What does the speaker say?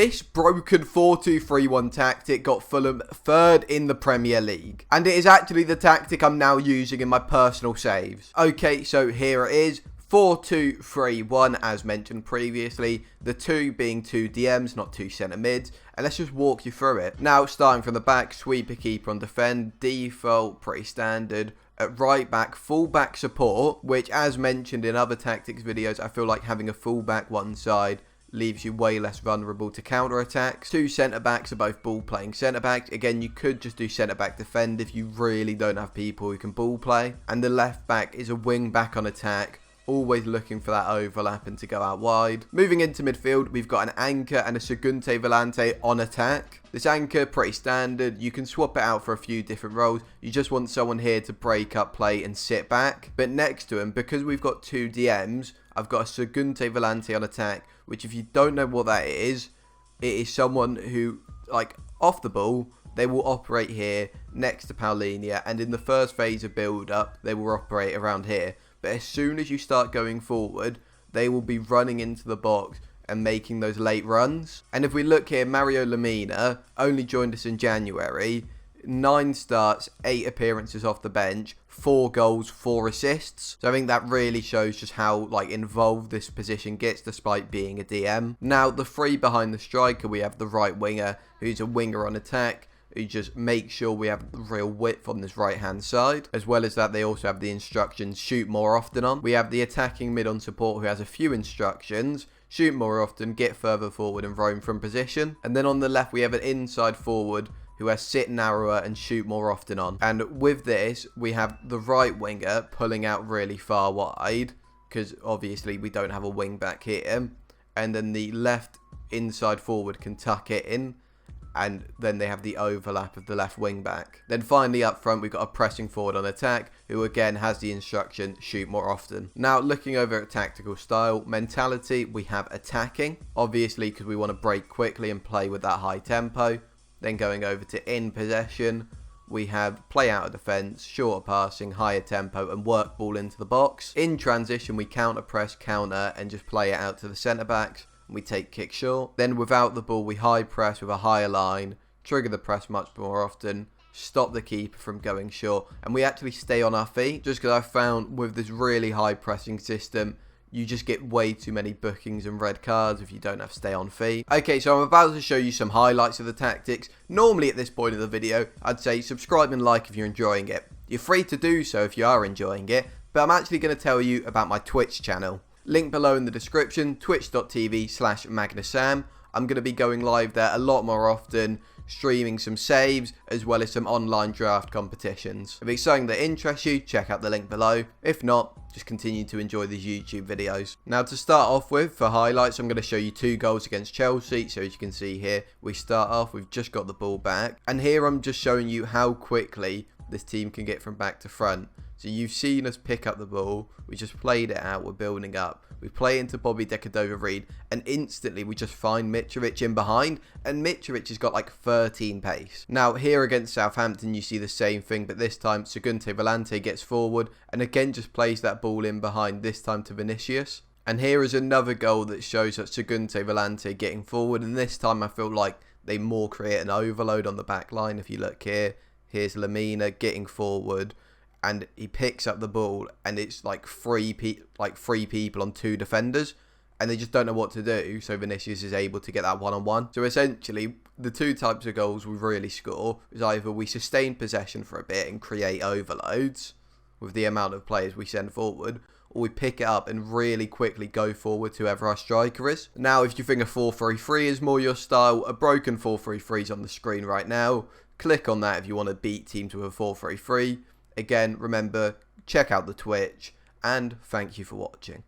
this broken 4-2-3-1 tactic got Fulham third in the Premier League. And it is actually the tactic I'm now using in my personal saves. Okay, so here it is. 4-2-3-1 as mentioned previously, the 2 being 2 DMs, not 2 centre mids, and let's just walk you through it. Now, starting from the back, sweeper, keeper on defend, default, pretty standard. At right back, full back support, which as mentioned in other tactics videos, I feel like having a full back one side leaves you way less vulnerable to counter attacks. 2 centre backs are both ball playing centre backs. Again, you could just do centre back defend if you really don't have people who can ball play. And the left back is a wing back on attack, always looking for that overlap and to go out wide. Moving into midfield, we've got an anchor and a Segundo Volante on attack. This anchor, pretty standard. You can swap it out for a few different roles. You just want someone here to break up play and sit back. But next to him, because we've got 2 DMs, I've got a Segundo Volante on attack, which if you don't know what that is, it is someone who, like, off the ball, they will operate here next to Paulinho, and in the first phase of build-up, they will operate around here. But as soon as you start going forward, they will be running into the box and making those late runs. And if we look here, Mario Lemina only joined us in January. 9 starts, 8 appearances off the bench, 4 goals, 4 assists. So I think that really shows just how involved this position gets despite being a DM. Now, the 3 behind the striker, we have the right winger, who's a winger on attack, who just makes sure we have real width on this right hand side. As well as that, they also have the instructions shoot more often on. We have the attacking mid on support who has a few instructions: shoot more often, get further forward and roam from position. And then on the left we have an inside forward who has sit narrower and shoot more often on. And with this, we have the right winger pulling out really far wide, because obviously we don't have a wing back here. And then the left inside forward can tuck it in, and then they have the overlap of the left wing back. Then finally up front, we've got a pressing forward on attack, who again has the instruction, shoot more often. Now, looking over at tactical style, mentality, we have attacking, obviously because we want to break quickly and play with that high tempo. Then going over to in possession, we have play out of defence, shorter passing, higher tempo and work ball into the box. In transition, we counter press, counter and just play it out to the centre backs. We take kick short. Then without the ball, we high press with a higher line, trigger the press much more often, stop the keeper from going short, and we actually stay on our feet. Just because I found with this really high pressing system, you just get way too many bookings and red cards if you don't have stay on feet. Okay, so I'm about to show you some highlights of the tactics. Normally at this point of the video, I'd say subscribe and like if you're enjoying it. You're free to do so if you are enjoying it, but I'm actually going to tell you about my Twitch channel. Link below in the description, twitch.tv/MagnusSam. I'm going to be going live there a lot more often, streaming some saves, as well as some online draft competitions. If it's something that interests you, check out the link below. If not, just continue to enjoy these YouTube videos. Now, to start off with, for highlights, I'm going to show you 2 goals against Chelsea. So as you can see here, we start off, we've just got the ball back. And here I'm just showing you how quickly this team can get from back to front. So you've seen us pick up the ball, we just played it out, we're building up. We play into Bobby Decordova-Reid, and instantly we just find Mitrovic in behind, and Mitrovic has got like 13 pace. Now here against Southampton you see the same thing, but this time Segundo Volante gets forward, and again just plays that ball in behind, this time to Vinicius. And here is another goal that shows that Segundo Volante getting forward, and this time I feel like they more create an overload on the back line. If you look here, here's Lemina getting forward, and he picks up the ball, and it's like three people on 2 defenders, and they just don't know what to do. So Vinicius is able to get that one-on-one. So essentially, the 2 types of goals we really score is either we sustain possession for a bit and create overloads with the amount of players we send forward, or we pick it up and really quickly go forward to whoever our striker is. Now, if you think a 4-3-3 is more your style, a broken 4-3-3 is on the screen right now. Click on that if you want to beat teams with a 4-3-3. Again, remember, check out the Twitch, and thank you for watching.